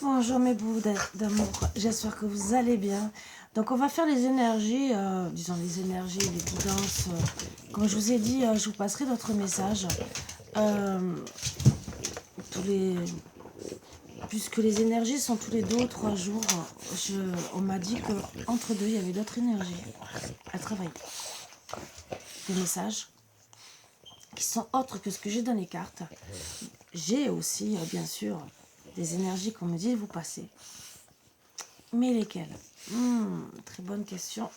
Bonjour mes bouts d'amour, j'espère que vous allez bien. Donc on va faire les énergies, disons les énergies, les guidances. Comme je vous ai dit, je vous passerai d'autres messages. Tous les... Puisque les énergies sont tous les 2 ou 3 jours, on m'a dit qu'entre deux, il y avait d'autres énergies à travailler. Des messages qui sont autres que ce que j'ai dans les cartes. J'ai aussi, bien sûr, des énergies qu'on me dit de vous passer. Mais lesquelles? Très bonne question.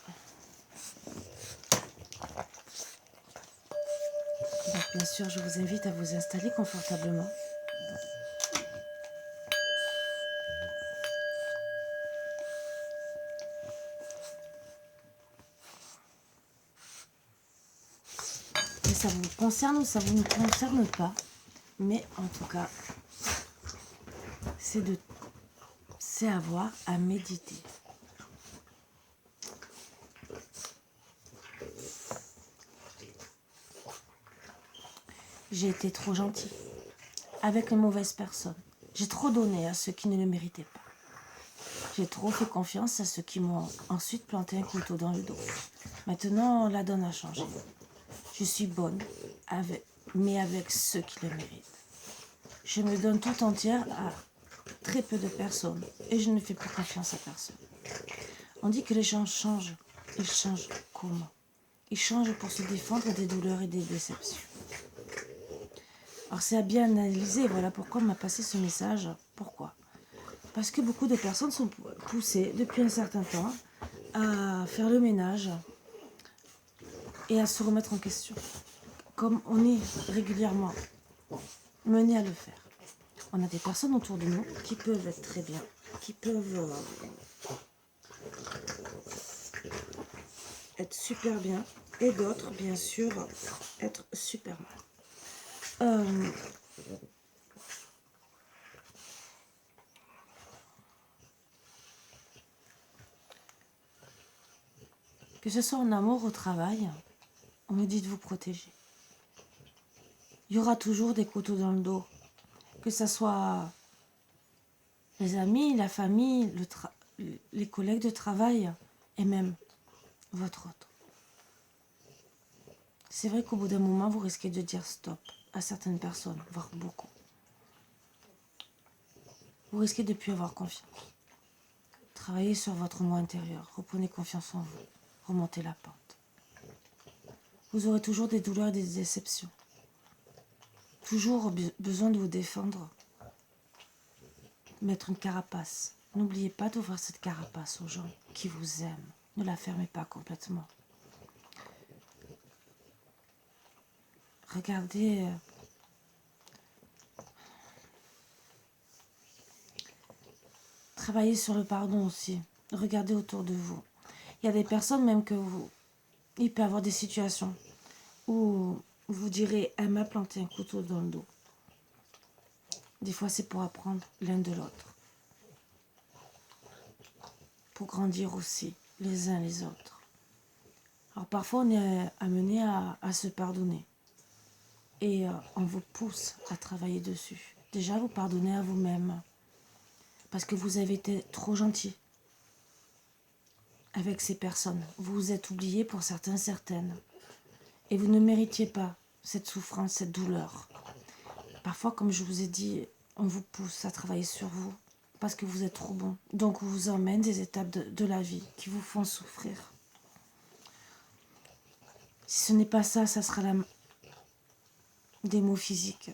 Donc, bien sûr, je vous invite à vous installer confortablement. Et ça vous concerne ou ça vous ne concerne pas. Mais en tout cas, c'est avoir à méditer. J'ai été trop gentille avec une mauvaise personne. J'ai trop donné à ceux qui ne le méritaient pas. J'ai trop fait confiance à ceux qui m'ont ensuite planté un couteau dans le dos. Maintenant, la donne a changé. Je suis bonne, mais avec ceux qui le méritent. Je me donne tout entière à très peu de personnes et je ne fais plus confiance à personne. On dit que les gens changent. Ils changent comment? Ils changent pour se défendre des douleurs et des déceptions. Alors c'est à bien analyser, voilà pourquoi on m'a passé ce message. Pourquoi? Parce que beaucoup de personnes sont poussées depuis un certain temps à faire le ménage et à se remettre en question. Comme on est régulièrement mené à le faire. On a des personnes autour de nous qui peuvent être très bien, qui peuvent être super bien, et d'autres, bien sûr, être super mal. Que ce soit en amour ou au travail, on me dit de vous protéger. Il y aura toujours des couteaux dans le dos, que ce soit les amis, la famille, les collègues de travail et même votre autre. C'est vrai qu'au bout d'un moment, vous risquez de dire stop à certaines personnes, voire beaucoup. Vous risquez de ne plus avoir confiance. Travaillez sur votre moi intérieur, reprenez confiance en vous, remontez la pente. Vous aurez toujours des douleurs et des déceptions. Toujours besoin de vous défendre. Mettre une carapace. N'oubliez pas d'ouvrir cette carapace aux gens qui vous aiment. Ne la fermez pas complètement. Regardez. Travaillez sur le pardon aussi. Regardez autour de vous. Il y a des personnes même que vous... Il peut y avoir des situations où vous direz, elle m'a planté un couteau dans le dos. Des fois, c'est pour apprendre l'un de l'autre. Pour grandir aussi, les uns les autres. Alors parfois, on est amené à se pardonner. Et on vous pousse à travailler dessus. Déjà, vous pardonnez à vous-même. Parce que vous avez été trop gentil avec ces personnes. Vous vous êtes oublié pour certains, certaines. Et vous ne méritiez pas cette souffrance, cette douleur. Parfois, comme je vous ai dit, on vous pousse à travailler sur vous parce que vous êtes trop bon. Donc, on vous emmène des étapes de la vie qui vous font souffrir. Si ce n'est pas ça, ça sera des maux physiques.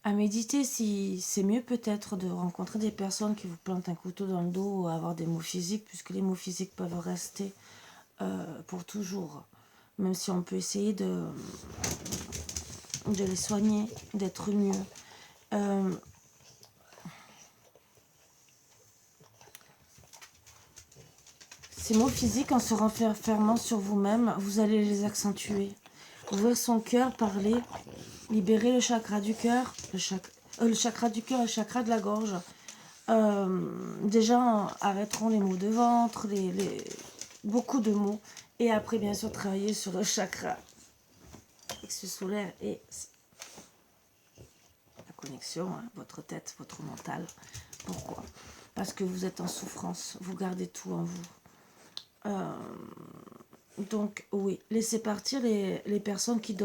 À méditer, si c'est mieux peut-être de rencontrer des personnes qui vous plantent un couteau dans le dos ou avoir des maux physiques, puisque les maux physiques peuvent rester pour toujours. Même si on peut essayer de les soigner, d'être mieux. Ces mots physiques, en se renfermant sur vous-même, vous allez les accentuer. Ouvrir son cœur, parler, libérer le chakra du cœur, le chakra du cœur et le chakra de la gorge. Déjà, arrêteront les maux de ventre, beaucoup de maux. Et après, bien sûr, travailler sur le chakra solaire et connexion, hein, votre tête, votre mental. Pourquoi? Parce que vous êtes en souffrance, vous gardez tout en vous. Donc oui, laissez partir les personnes qui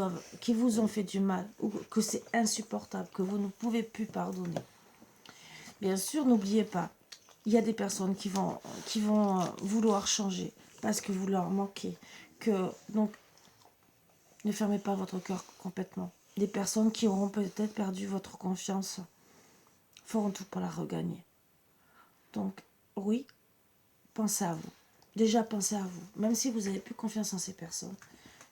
vous ont fait du mal, ou que c'est insupportable, que vous ne pouvez plus pardonner. Bien sûr, n'oubliez pas, il y a des personnes qui vont vouloir changer parce que vous leur manquez. Donc, ne fermez pas votre cœur complètement. Des personnes qui auront peut-être perdu votre confiance feront tout pour la regagner. Donc, oui, pensez à vous. Déjà, pensez à vous. Même si vous n'avez plus confiance en ces personnes,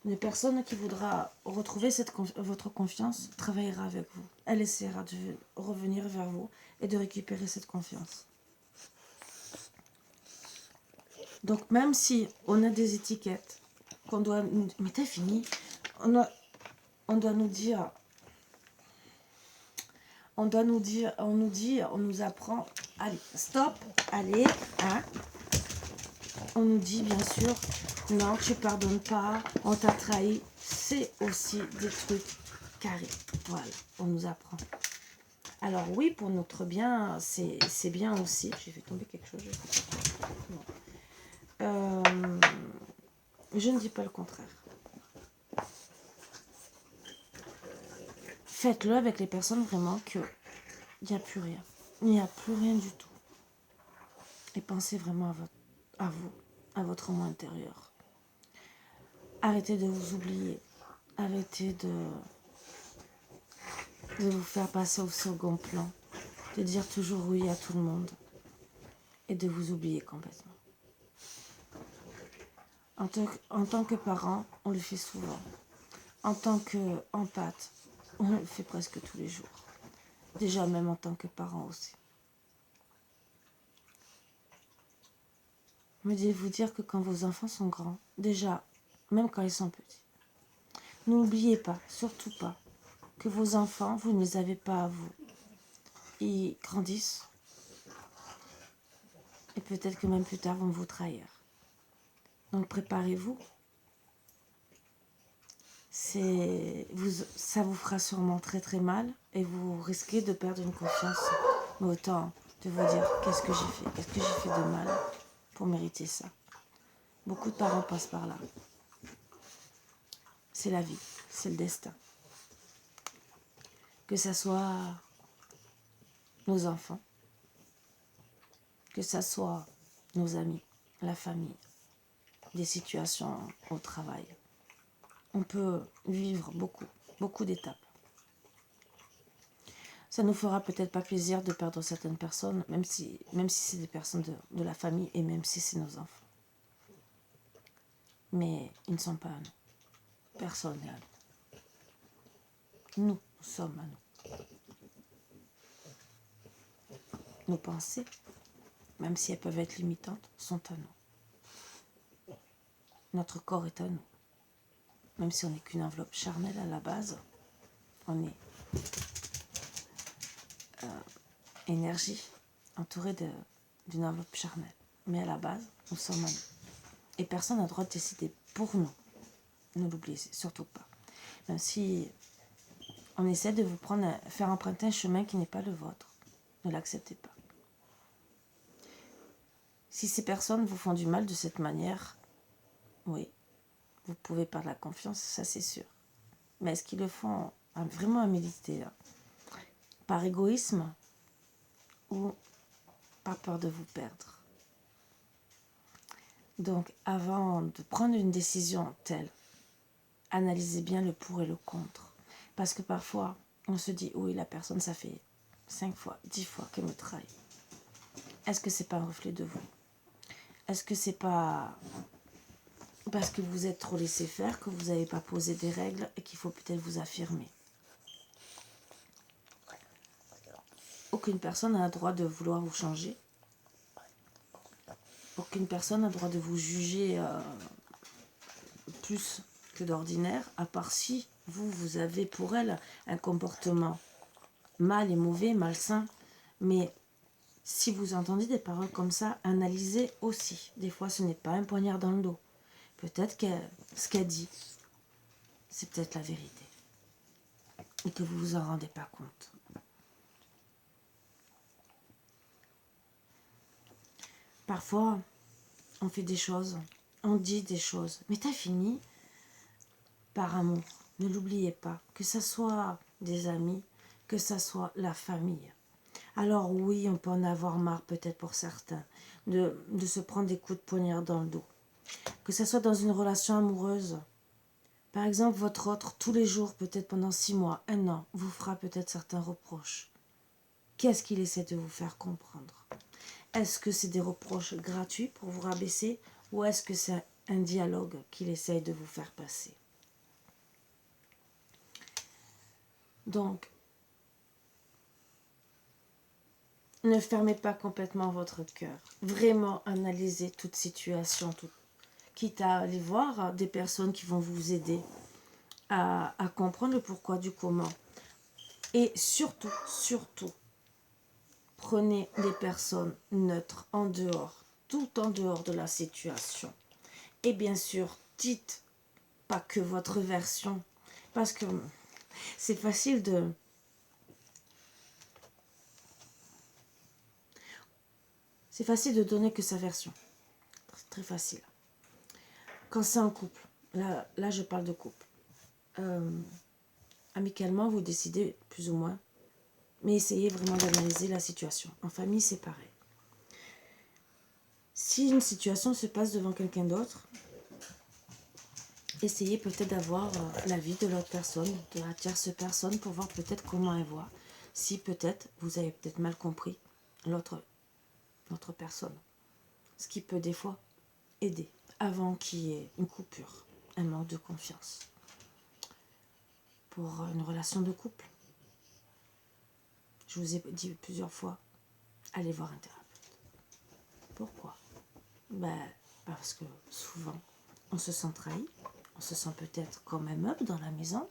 une personne qui voudra retrouver votre confiance travaillera avec vous. Elle essaiera de revenir vers vous et de récupérer cette confiance. Donc, même si on a des étiquettes qu'on doit nous... Mais t'as fini. On doit nous dire... On nous apprend... Allez, stop. Allez, hein. On nous dit, bien sûr, non, tu pardonnes pas, on t'a trahi. C'est aussi des trucs carrés. Voilà, on nous apprend. Alors oui, pour notre bien, c'est bien aussi. J'ai fait tomber quelque chose. Je ne dis pas le contraire. Faites-le avec les personnes vraiment qu'il n'y a plus rien. Il n'y a plus rien du tout. Et pensez vraiment à vous, à votre moi intérieur. Arrêtez de vous oublier. Arrêtez de vous faire passer au second plan. De dire toujours oui à tout le monde. Et de vous oublier complètement. En tant que parent, on le fait souvent. En tant qu'empathe, on le fait presque tous les jours. Déjà même en tant que parent aussi. Mais je vais vous dire que quand vos enfants sont grands, déjà, même quand ils sont petits, n'oubliez pas, surtout pas, que vos enfants, vous ne les avez pas à vous. Ils grandissent. Et peut-être que même plus tard, vont vous trahir. Donc préparez-vous. Ça vous fera sûrement très très mal et vous risquez de perdre une confiance. Mais autant de vous dire, qu'est-ce que j'ai fait? Qu'est-ce que j'ai fait de mal pour mériter ça? Beaucoup de parents passent par là. C'est la vie, c'est le destin. Que ça soit nos enfants, que ça soit nos amis, la famille, des situations au travail. On peut vivre beaucoup d'étapes. Ça nous fera peut-être pas plaisir de perdre certaines personnes, même si c'est des personnes de la famille et même si c'est nos enfants. Mais ils ne sont pas à nous. Personne n'est à nous. Nous sommes à nous. Nos pensées, même si elles peuvent être limitantes, sont à nous. Notre corps est à nous. Même si on n'est qu'une enveloppe charnelle à la base, on est énergie entourée d'une enveloppe charnelle. Mais à la base, nous sommes à nous. Et personne n'a le droit de décider pour nous. Ne l'oubliez surtout pas. Même si on essaie de vous faire emprunter un chemin qui n'est pas le vôtre, ne l'acceptez pas. Si ces personnes vous font du mal de cette manière, oui, vous pouvez perdre la confiance, ça c'est sûr. Mais est-ce qu'ils le font vraiment à méditer là, par égoïsme ou par peur de vous perdre? Donc, avant de prendre une décision telle, analysez bien le pour et le contre. Parce que parfois, on se dit, oui, la personne, ça fait 5 fois, 10 fois qu'elle me trahit. Est-ce que c'est pas un reflet de vous? Est-ce que c'est pas parce que vous êtes trop laissé faire, que vous n'avez pas posé des règles et qu'il faut peut-être vous affirmer? Aucune personne n'a le droit de vouloir vous changer. Aucune personne n'a le droit de vous juger plus que d'ordinaire, à part si vous avez pour elle un comportement mal et mauvais, malsain. Mais si vous entendez des paroles comme ça, analysez aussi. Des fois, ce n'est pas un poignard dans le dos. Peut-être que ce qu'elle dit, c'est peut-être la vérité. Et que vous ne vous en rendez pas compte. Parfois, on fait des choses, on dit des choses, mais t'as fini par amour. Ne l'oubliez pas, que ce soit des amis, que ce soit la famille. Alors oui, on peut en avoir marre peut-être pour certains, de se prendre des coups de poignard dans le dos. Que ce soit dans une relation amoureuse. Par exemple, votre autre, tous les jours, peut-être pendant 6 mois, 1 an, vous fera peut-être certains reproches. Qu'est-ce qu'il essaie de vous faire comprendre? Est-ce que c'est des reproches gratuits pour vous rabaisser ou est-ce que c'est un dialogue qu'il essaye de vous faire passer? Donc, ne fermez pas complètement votre cœur. Vraiment analysez toute situation, quitte à aller voir des personnes qui vont vous aider à comprendre le pourquoi du comment. Et surtout, prenez des personnes neutres en dehors, tout en dehors de la situation. Et bien sûr, dites pas que votre version, parce que c'est facile de... C'est facile de donner que sa version. C'est très facile. Quand c'est un couple, là je parle de couple. Amicalement, vous décidez plus ou moins, mais essayez vraiment d'analyser la situation. En famille, c'est pareil. Si une situation se passe devant quelqu'un d'autre, essayez peut-être d'avoir l'avis de l'autre personne, de la tierce personne, pour voir peut-être comment elle voit. Si peut-être vous avez peut-être mal compris l'autre personne. Ce qui peut des fois aider avant qu'il y ait une coupure, un manque de confiance. Pour une relation de couple, je vous ai dit plusieurs fois, allez voir un thérapeute. Pourquoi? Parce que souvent, on se sent trahi, on se sent peut-être comme un meuble dans la maison,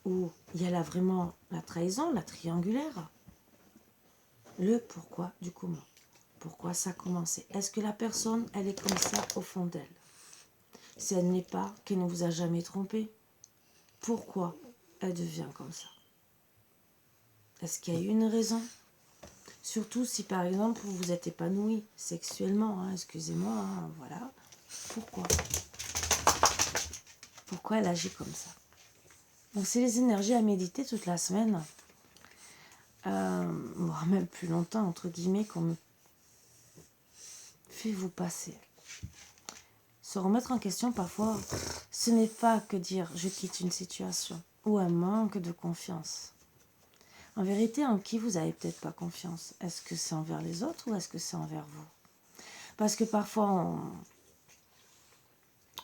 où il y a là vraiment la trahison, la triangulaire. Le pourquoi du comment. Pourquoi ça a commencé? Est-ce que la personne, elle est comme ça au fond d'elle? Si elle n'est pas, qu'elle ne vous a jamais trompé, pourquoi elle devient comme ça? Est-ce qu'il y a eu une raison? Surtout si par exemple vous vous êtes épanoui sexuellement, excusez-moi, voilà. Pourquoi elle agit comme ça? Donc c'est les énergies à méditer toute la semaine, voire même plus longtemps, entre guillemets, qu'on me fait vous passer. Se remettre en question parfois, ce n'est pas que dire je quitte une situation ou un manque de confiance. En vérité, en qui vous n'avez peut-être pas confiance? Est-ce que c'est envers les autres ou est-ce que c'est envers vous? Parce que parfois,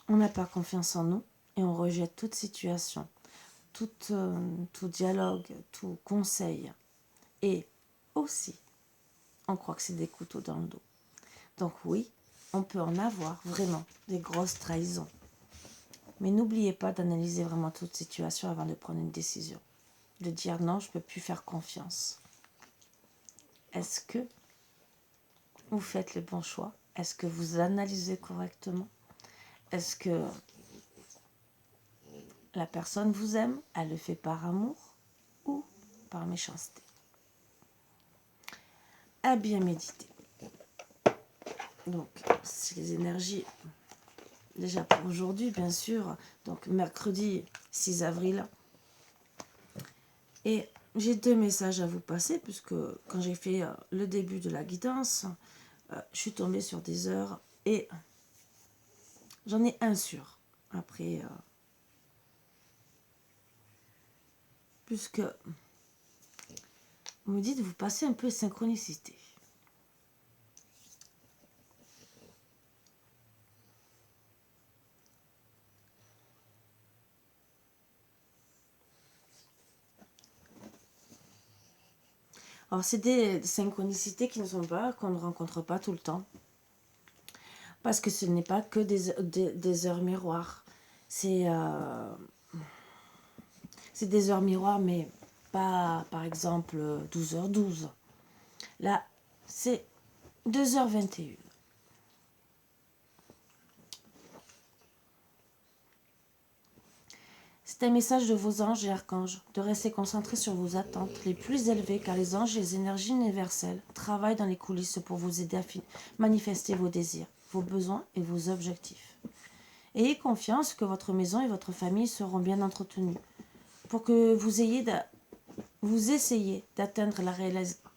on n'a pas confiance en nous et on rejette toute situation, tout dialogue, tout conseil. Et aussi, on croit que c'est des couteaux dans le dos. Donc oui, on peut en avoir vraiment des grosses trahisons. Mais n'oubliez pas d'analyser vraiment toute situation avant de prendre une décision. De dire non, je ne peux plus faire confiance. Est-ce que vous faites les bons choix? Est-ce que vous analysez correctement? Est-ce que la personne vous aime? Elle le fait par amour ou par méchanceté? À bien méditer. Donc, c'est les énergies, déjà pour aujourd'hui, bien sûr. Donc, mercredi 6 avril. Et j'ai 2 messages à vous passer, puisque quand j'ai fait le début de la guidance, je suis tombée sur des heures et j'en ai un sûr. Après, puisque on me dit de vous passer un peu de synchronicité. Alors, c'est des synchronicités qui ne sont pas, qu'on ne rencontre pas tout le temps. Parce que ce n'est pas que des heures miroirs. C'est des heures miroirs, mais pas, par exemple, 12h12. Là, c'est 2h21. C'est un message de vos anges et archanges de rester concentrés sur vos attentes les plus élevées car les anges et les énergies universelles travaillent dans les coulisses pour vous aider à manifester vos désirs, vos besoins et vos objectifs. Ayez confiance que votre maison et votre famille seront bien entretenues pour que vous essayiez d'atteindre la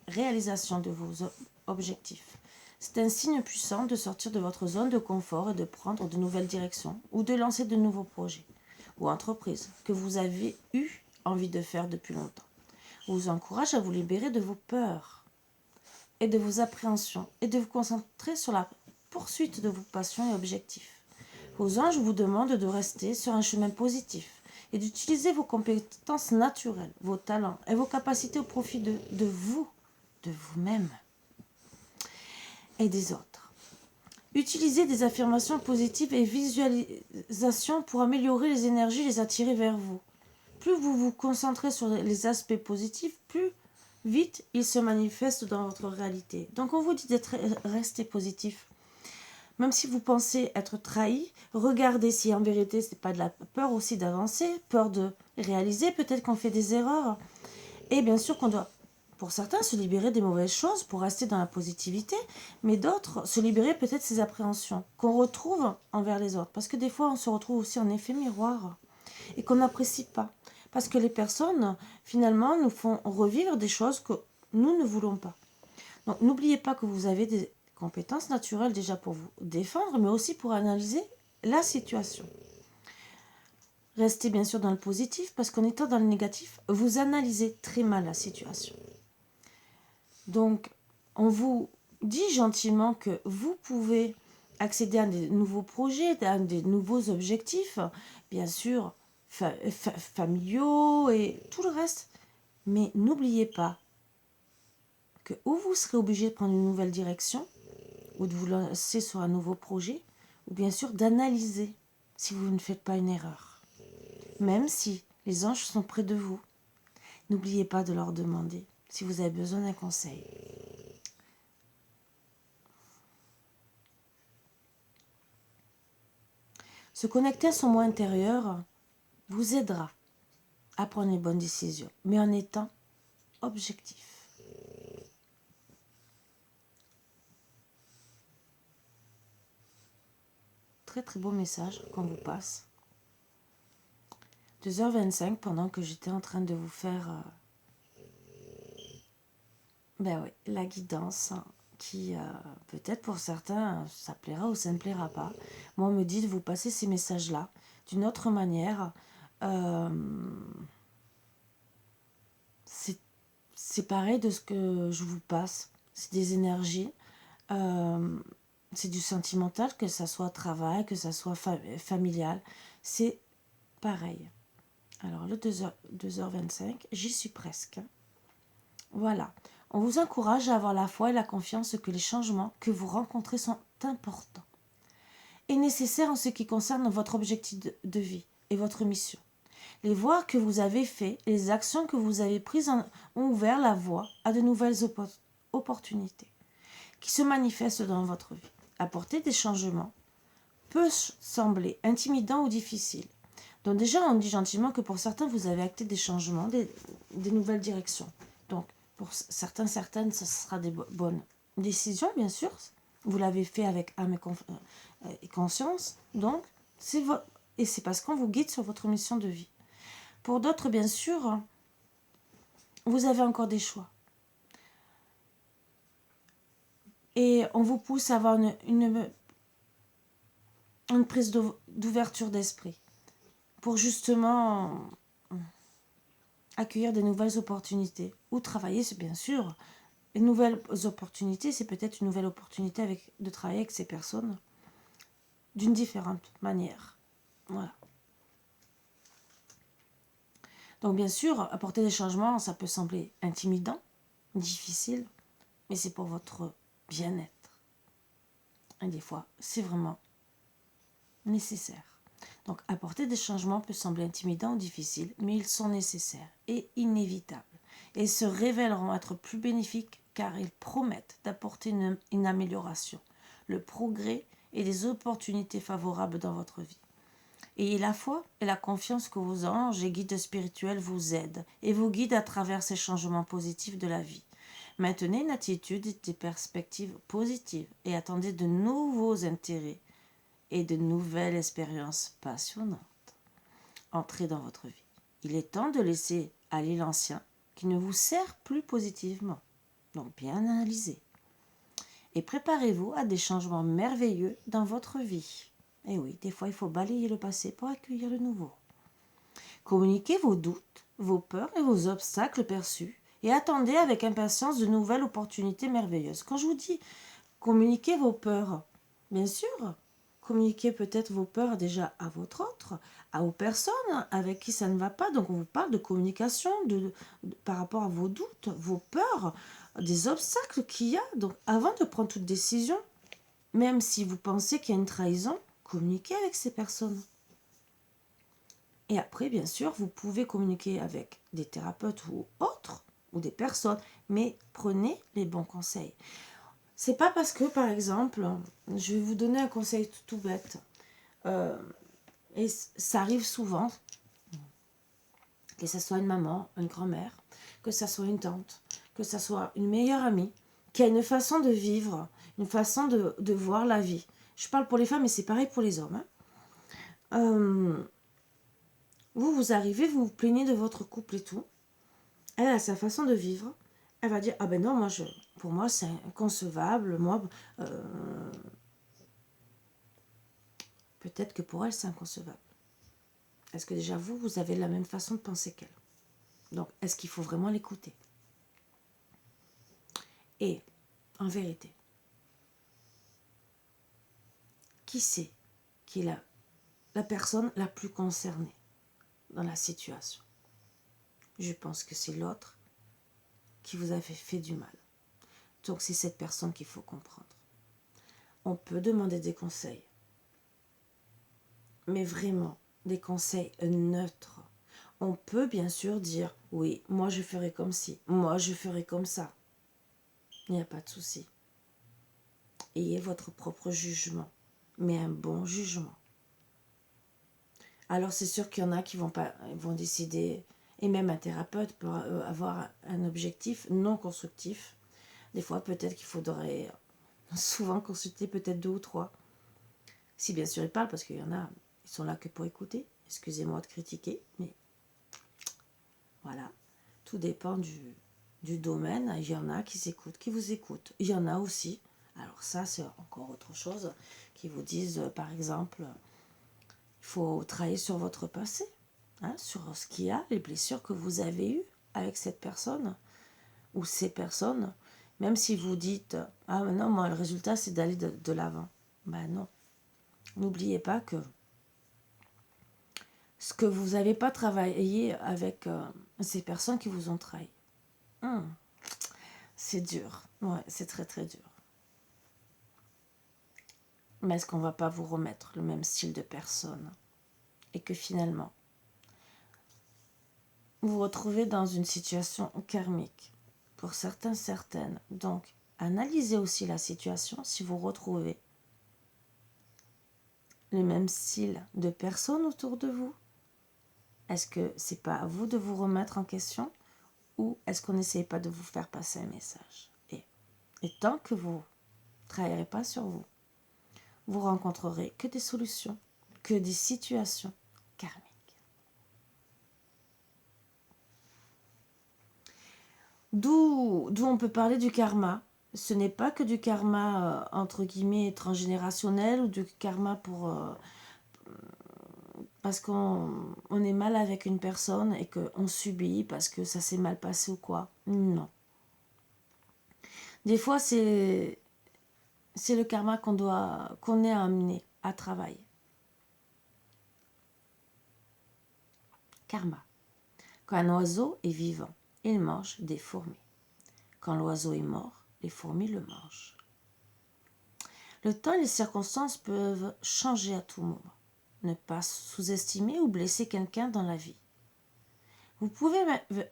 réalisation de vos objectifs. C'est un signe puissant de sortir de votre zone de confort et de prendre de nouvelles directions ou de lancer de nouveaux projets ou entreprises que vous avez eu envie de faire depuis longtemps. Je vous encourage à vous libérer de vos peurs et de vos appréhensions et de vous concentrer sur la poursuite de vos passions et objectifs. Vos anges vous demandent de rester sur un chemin positif et d'utiliser vos compétences naturelles, vos talents et vos capacités au profit de vous-même et des autres. Utilisez des affirmations positives et visualisations pour améliorer les énergies et les attirer vers vous. Plus vous vous concentrez sur les aspects positifs, plus vite ils se manifestent dans votre réalité. Donc on vous dit d'être resté positif. Même si vous pensez être trahi, regardez si en vérité ce n'est pas de la peur aussi d'avancer, peur de réaliser, peut-être qu'on fait des erreurs. Et bien sûr qu'on doit, pour certains, se libérer des mauvaises choses pour rester dans la positivité, mais d'autres se libérer peut-être de ces appréhensions qu'on retrouve envers les autres. Parce que des fois, on se retrouve aussi en effet miroir et qu'on n'apprécie pas. Parce que les personnes, finalement, nous font revivre des choses que nous ne voulons pas. Donc, n'oubliez pas que vous avez des compétences naturelles déjà pour vous défendre, mais aussi pour analyser la situation. Restez bien sûr dans le positif, parce qu'en étant dans le négatif, vous analysez très mal la situation. Donc, on vous dit gentiment que vous pouvez accéder à des nouveaux projets, à des nouveaux objectifs, bien sûr, familiaux et tout le reste. Mais n'oubliez pas que ou vous serez obligé de prendre une nouvelle direction, ou de vous lancer sur un nouveau projet, ou bien sûr d'analyser si vous ne faites pas une erreur. Même si les anges sont près de vous, n'oubliez pas de leur demander si vous avez besoin d'un conseil. Se connecter à son moi intérieur vous aidera à prendre les bonnes décisions, mais en étant objectif. Très très beau message qu'on vous passe. 2h25 pendant que j'étais en train de vous faire la guidance qui peut-être pour certains ça plaira ou ça ne plaira pas. Moi on me dit de vous passer ces messages-là d'une autre manière. C'est pareil de ce que je vous passe. C'est des énergies. C'est du sentimental, que ça soit travail, que ça soit familial. C'est pareil. Alors le 2h25, j'y suis presque. Voilà. On vous encourage à avoir la foi et la confiance que les changements que vous rencontrez sont importants et nécessaires en ce qui concerne votre objectif de vie et votre mission. Les voies que vous avez faites, les actions que vous avez prises ont ouvert la voie à de nouvelles opportunités qui se manifestent dans votre vie. Apporter des changements peut sembler intimidant ou difficile. Donc déjà, on dit gentiment que pour certains, vous avez acté des changements, des nouvelles directions. Donc, pour certaines, ce sera des bonnes décisions, bien sûr. Vous l'avez fait avec âme et conscience. Donc, c'est parce qu'on vous guide sur votre mission de vie. Pour d'autres, bien sûr, vous avez encore des choix. Et on vous pousse à avoir une prise d'ouverture d'esprit pour justement accueillir des nouvelles opportunités ou travailler, bien sûr. Les nouvelles opportunités, c'est peut-être une nouvelle opportunité de travailler avec ces personnes d'une différente manière. Voilà. Donc bien sûr, apporter des changements, ça peut sembler intimidant, difficile, mais c'est pour votre bien-être. Et des fois, c'est vraiment nécessaire. Donc apporter des changements peut sembler intimidant ou difficile, mais ils sont nécessaires et inévitables. Et se révéleront être plus bénéfiques car ils promettent d'apporter une amélioration, le progrès et des opportunités favorables dans votre vie. Ayez la foi et la confiance que vos anges et guides spirituels vous aident et vous guident à travers ces changements positifs de la vie. Maintenez une attitude et des perspectives positives et attendez de nouveaux intérêts et de nouvelles expériences passionnantes. Entrez dans votre vie. Il est temps de laisser aller l'ancien qui ne vous sert plus positivement. Donc bien analysez. Et préparez-vous à des changements merveilleux dans votre vie. Et oui, des fois il faut balayer le passé pour accueillir le nouveau. Communiquez vos doutes, vos peurs et vos obstacles perçus et attendez avec impatience de nouvelles opportunités merveilleuses. Quand je vous dis communiquez vos peurs, bien sûr, communiquez peut-être vos peurs déjà à votre autre, aux personnes avec qui ça ne va pas. Donc on vous parle de communication par rapport à vos doutes, vos peurs, des obstacles qu'il y a. Donc avant de prendre toute décision, même si vous pensez qu'il y a une trahison, communiquez avec ces personnes. Et après, bien sûr, vous pouvez communiquer avec des thérapeutes ou autres, ou des personnes, mais prenez les bons conseils. C'est pas parce que, par exemple, je vais vous donner un conseil tout bête, et ça arrive souvent, que ce soit une maman, une grand-mère, que ce soit une tante, que ce soit une meilleure amie, qui a une façon de vivre, une façon de voir la vie. Je parle pour les femmes, mais c'est pareil pour les hommes. Vous arrivez, vous vous plaignez de votre couple et tout. Elle a sa façon de vivre. Elle va dire, ah ben non, pour moi c'est inconcevable. Moi, peut-être que pour elle c'est inconcevable. Est-ce que déjà vous avez la même façon de penser qu'elle? Donc, est-ce qu'il faut vraiment l'écouter? Et, en vérité, qui c'est qui est la personne la plus concernée dans la situation? Je pense que c'est l'autre qui vous a fait du mal. Donc, c'est cette personne qu'il faut comprendre. On peut demander des conseils, mais vraiment des conseils neutres. On peut bien sûr dire, oui, moi je ferai comme ci, moi je ferai comme ça. Il n'y a pas de souci. Ayez votre propre jugement, mais un bon jugement. Alors c'est sûr qu'il y en a qui vont décider, et même un thérapeute peut avoir un objectif non constructif. Des fois peut-être qu'il faudrait souvent consulter peut-être 2 ou 3. Si bien sûr ils parlent, parce qu'il y en a, ils sont là que pour écouter. Excusez-moi de critiquer, mais voilà. Tout dépend du domaine. Il y en a qui s'écoutent, qui vous écoutent. Il y en a aussi, alors ça c'est encore autre chose, qui vous disent par exemple, il faut travailler sur votre passé, sur ce qu'il y a, les blessures que vous avez eues avec cette personne ou ces personnes. Même si vous dites, ah non, moi le résultat c'est d'aller de l'avant. Ben non. N'oubliez pas que ce que vous n'avez pas travaillé avec ces personnes qui vous ont trahi. C'est dur. Ouais, c'est très très dur. Mais est-ce qu'on ne va pas vous remettre le même style de personne? Et que finalement, vous vous retrouvez dans une situation karmique. Pour certains, certaines. Donc, analysez aussi la situation si vous retrouvez le même style de personnes autour de vous. Est-ce que c'est pas à vous de vous remettre en question, ou est-ce qu'on n'essaye pas de vous faire passer un message? Et tant que vous ne travaillerez pas sur vous, vous rencontrerez que des solutions, que des situations karmiques. D'où on peut parler du karma. Ce n'est pas que du karma entre guillemets transgénérationnel, ou du karma parce qu'on est mal avec une personne et qu'on subit parce que ça s'est mal passé ou quoi. Non. Des fois, c'est le karma qu'on est amené à travailler. Karma. Quand un oiseau est vivant, il mange des fourmis. Quand l'oiseau est mort, les fourmis le mangent. Le temps et les circonstances peuvent changer à tout moment. Ne pas sous-estimer ou blesser quelqu'un dans la vie. Vous pouvez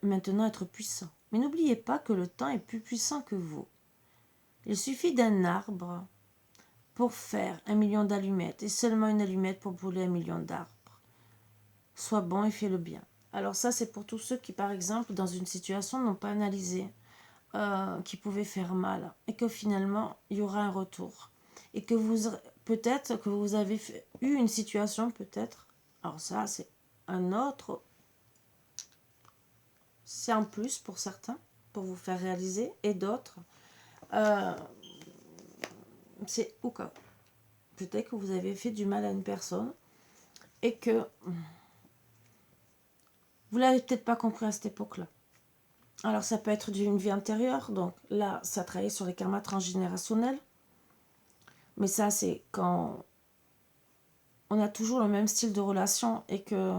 maintenant être puissant, mais n'oubliez pas que le temps est plus puissant que vous. Il suffit d'un arbre pour faire 1 million d'allumettes et seulement une allumette pour brûler 1 million d'arbres. sois bon et fais le bien. Alors ça, c'est pour tous ceux qui, par exemple, dans une situation, n'ont pas analysé qui pouvait faire mal et que finalement, il y aura un retour. Et que peut-être que vous avez eu une situation, peut-être, alors ça, c'est un autre, c'est un plus pour certains, pour vous faire réaliser, et d'autres, euh, c'est au cas. Peut-être que vous avez fait du mal à une personne et que vous l'avez peut-être pas compris à cette époque-là. Alors ça peut être d'une vie antérieure, donc là ça travaille sur les karmas transgénérationnels, mais ça c'est quand on a toujours le même style de relation et que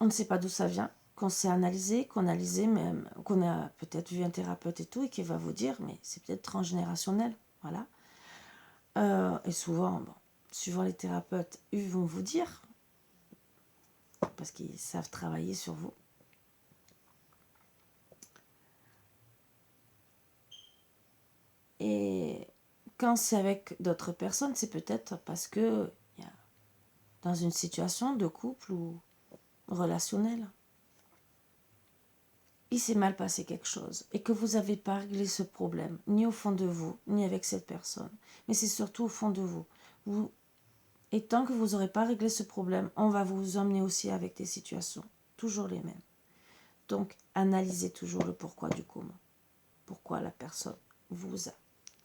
on ne sait pas d'où ça vient, qu'on s'est analysé, qu'on a analysé même, qu'on a peut-être vu un thérapeute et tout, et qui va vous dire mais c'est peut-être transgénérationnel, voilà. Et souvent, bon, suivant les thérapeutes, ils vont vous dire, parce qu'ils savent travailler sur vous. Et quand c'est avec d'autres personnes, c'est peut-être parce que y a, dans une situation de couple ou relationnelle, il s'est mal passé quelque chose et que vous n'avez pas réglé ce problème, ni au fond de vous, ni avec cette personne. Mais c'est surtout au fond de vous. Et tant que vous n'aurez pas réglé ce problème, on va vous emmener aussi avec des situations, toujours les mêmes. Donc, analysez toujours le pourquoi du comment. Pourquoi la personne vous a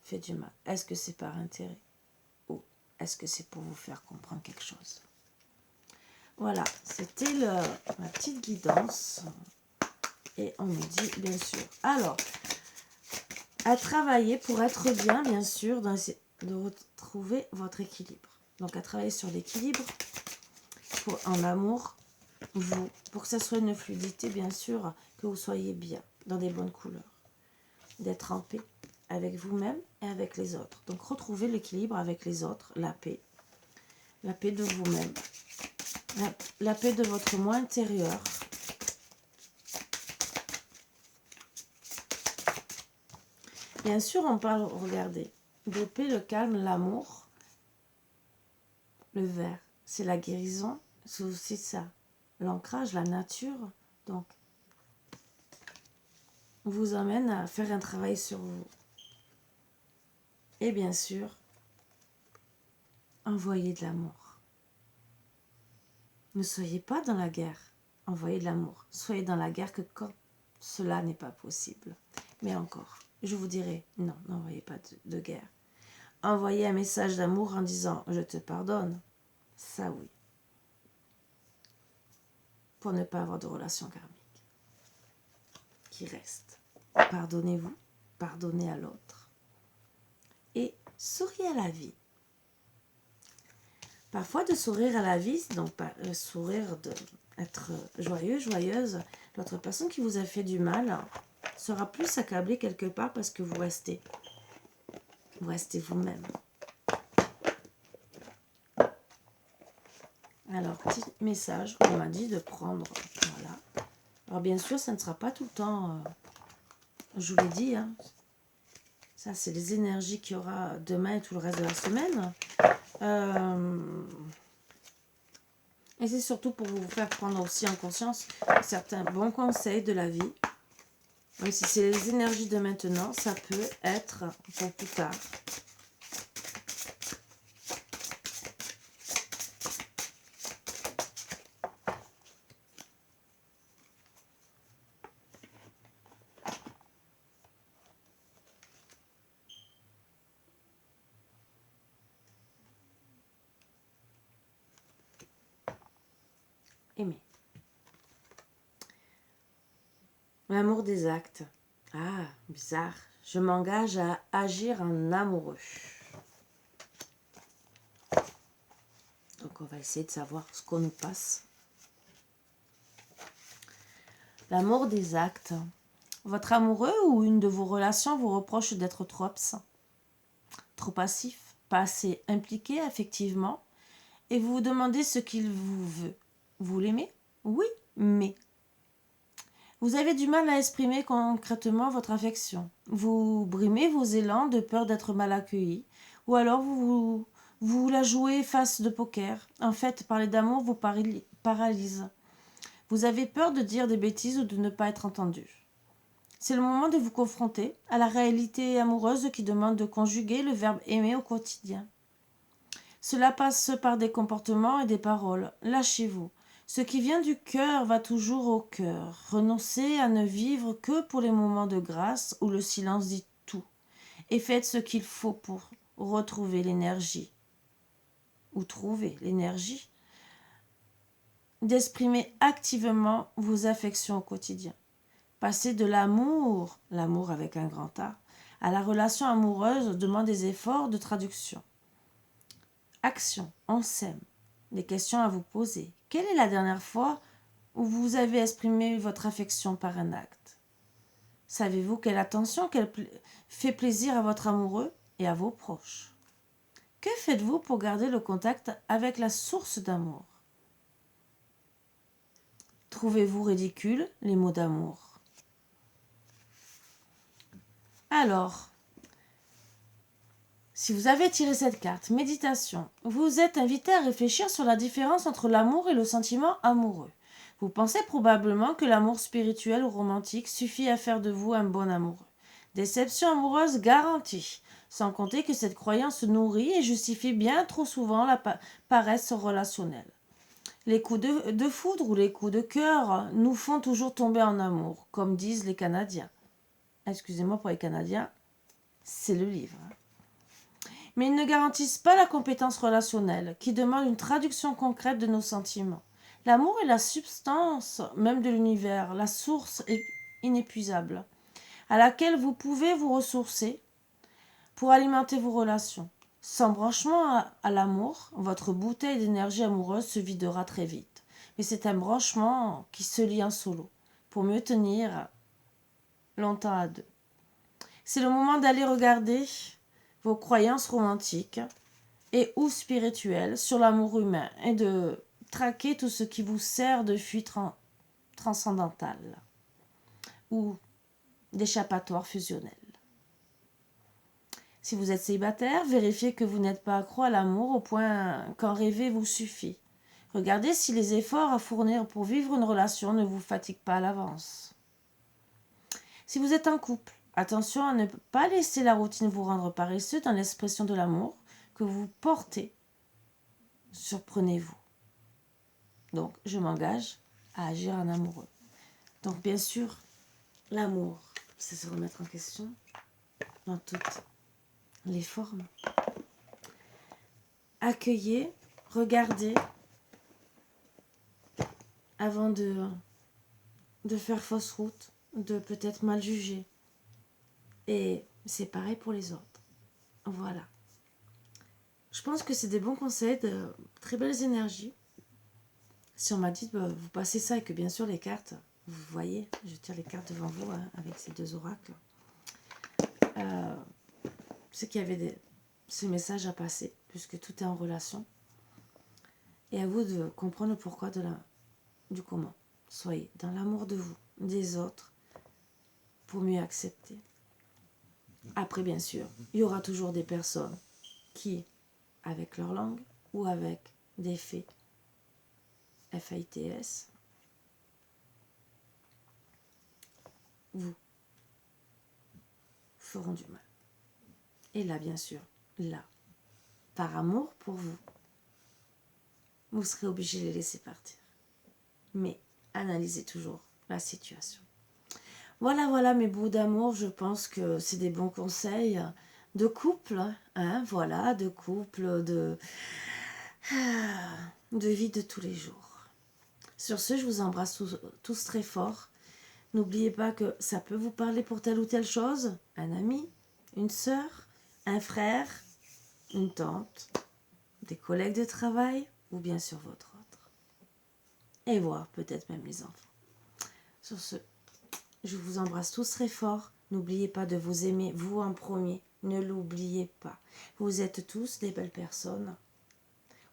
fait du mal. Est-ce que c'est par intérêt ou est-ce que c'est pour vous faire comprendre quelque chose? Voilà, c'était ma petite guidance. Et on nous dit, bien sûr. Alors, à travailler pour être bien, bien sûr, de retrouver votre équilibre. Donc, à travailler sur l'équilibre en amour, vous, pour que ça soit une fluidité, bien sûr, que vous soyez bien, dans des bonnes couleurs, d'être en paix avec vous-même et avec les autres. Donc, retrouver l'équilibre avec les autres, la paix de vous-même, la paix de votre moi intérieur. Bien sûr, on parle, regardez, de paix, le calme, l'amour, le vert, c'est la guérison, c'est aussi ça, l'ancrage, la nature. Donc, on vous emmène à faire un travail sur vous. Et bien sûr, envoyez de l'amour. Ne soyez pas dans la guerre, envoyez de l'amour. Soyez dans la guerre que quand cela n'est pas possible. Mais encore, je vous dirai, non, n'envoyez pas de guerre. Envoyez un message d'amour en disant « je te pardonne ». Ça oui. Pour ne pas avoir de relation karmique qui reste. Pardonnez-vous, pardonnez à l'autre. Et souriez à la vie. Parfois de sourire à la vie, donc sourire d'être joyeux, joyeuse, l'autre personne qui vous a fait du mal sera plus accablée quelque part parce que vous restez vous-même. Alors, petit message, on m'a dit de prendre, voilà. Alors bien sûr, ça ne sera pas tout le temps, je vous l'ai dit, hein. Ça c'est les énergies qu'il y aura demain et tout le reste de la semaine. Et c'est surtout pour vous faire prendre aussi en conscience certains bons conseils de la vie. Même si c'est les énergies de maintenant, ça peut être pour plus tard. Aimer. L'amour des actes. Ah, bizarre. Je m'engage à agir en amoureux. Donc on va essayer de savoir ce qu'on nous passe. L'amour des actes. Votre amoureux ou une de vos relations vous reproche d'être trop absent, trop passif, pas assez impliqué affectivement, et vous vous demandez ce qu'il vous veut. Vous l'aimez? Oui, mais vous avez du mal à exprimer concrètement votre affection. Vous brimez vos élans de peur d'être mal accueilli, ou alors vous Vous la jouez face de poker. En fait, parler d'amour vous paralyse. Vous avez peur de dire des bêtises ou de ne pas être entendu. C'est le moment de vous confronter à la réalité amoureuse qui demande de conjuguer le verbe aimer au quotidien. Cela passe par des comportements et des paroles. Lâchez-vous. Ce qui vient du cœur va toujours au cœur. Renoncez à ne vivre que pour les moments de grâce où le silence dit tout. Et faites ce qu'il faut pour retrouver l'énergie. Ou trouver l'énergie d'exprimer activement vos affections au quotidien. Passer de l'amour avec un grand A, à la relation amoureuse demande des efforts de traduction. Action, on s'aime. Des questions à vous poser. Quelle est la dernière fois où vous avez exprimé votre affection par un acte? Savez-vous quelle attention fait plaisir à votre amoureux et à vos proches? Que faites-vous pour garder le contact avec la source d'amour? Trouvez-vous ridicule les mots d'amour? Alors, si vous avez tiré cette carte, méditation, vous êtes invité à réfléchir sur la différence entre l'amour et le sentiment amoureux. Vous pensez probablement que l'amour spirituel ou romantique suffit à faire de vous un bon amoureux. Déception amoureuse garantie, sans compter que cette croyance nourrit et justifie bien trop souvent la paresse relationnelle. Les coups de foudre ou les coups de cœur nous font toujours tomber en amour, comme disent les Canadiens. Excusez-moi pour les Canadiens, c'est le livre. Mais ils ne garantissent pas la compétence relationnelle, qui demande une traduction concrète de nos sentiments. L'amour est la substance même de l'univers, la source inépuisable, à laquelle vous pouvez vous ressourcer pour alimenter vos relations. Sans branchement à l'amour, votre bouteille d'énergie amoureuse se videra très vite. Mais c'est un branchement qui se lie en solo, pour mieux tenir longtemps à deux. C'est le moment d'aller regarder vos croyances romantiques et ou spirituelles sur l'amour humain et de traquer tout ce qui vous sert de fuite transcendantale ou d'échappatoire fusionnel. Si vous êtes célibataire, vérifiez que vous n'êtes pas accro à l'amour au point qu'en rêver vous suffit. Regardez si les efforts à fournir pour vivre une relation ne vous fatiguent pas à l'avance. Si vous êtes en couple, attention à ne pas laisser la routine vous rendre paresseux dans l'expression de l'amour que vous portez. Surprenez-vous. Donc, je m'engage à agir en amoureux. Donc, bien sûr, l'amour, c'est se remettre en question dans toutes les formes. Accueillez, regardez avant de faire fausse route, de peut-être mal juger. Et c'est pareil pour les autres. Voilà. Je pense que c'est des bons conseils, de très belles énergies. Si on m'a dit, vous passez ça et que bien sûr les cartes, vous voyez, je tire les cartes devant vous avec ces deux oracles. C'est qu'il y avait ce message à passer, puisque tout est en relation. Et à vous de comprendre le pourquoi du comment. Soyez dans l'amour de vous, des autres, pour mieux accepter. Après, bien sûr, il y aura toujours des personnes qui, avec leur langue ou avec des faits, FAITS, vous feront du mal. Et là, bien sûr, là, par amour pour vous, vous serez obligé de les laisser partir. Mais analysez toujours la situation. Voilà mes bouts d'amour, je pense que c'est des bons conseils de couple, voilà, de couple, de vie de tous les jours. Sur ce, je vous embrasse tous très fort. N'oubliez pas que ça peut vous parler pour telle ou telle chose, un ami, une sœur, un frère, une tante, des collègues de travail ou bien sûr votre autre. Et voir peut-être même les enfants. Sur ce, je vous embrasse tous très fort. N'oubliez pas de vous aimer, vous en premier. Ne l'oubliez pas. Vous êtes tous des belles personnes.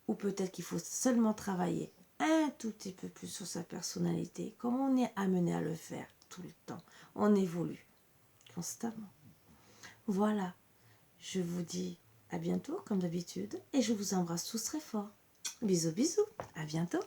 Ou peut-être qu'il faut seulement travailler un tout petit peu plus sur sa personnalité, comme on est amené à le faire tout le temps. On évolue constamment. Voilà, je vous dis à à bientôt comme d'habitude et je vous embrasse tous très fort. Bisous bisous, à bientôt.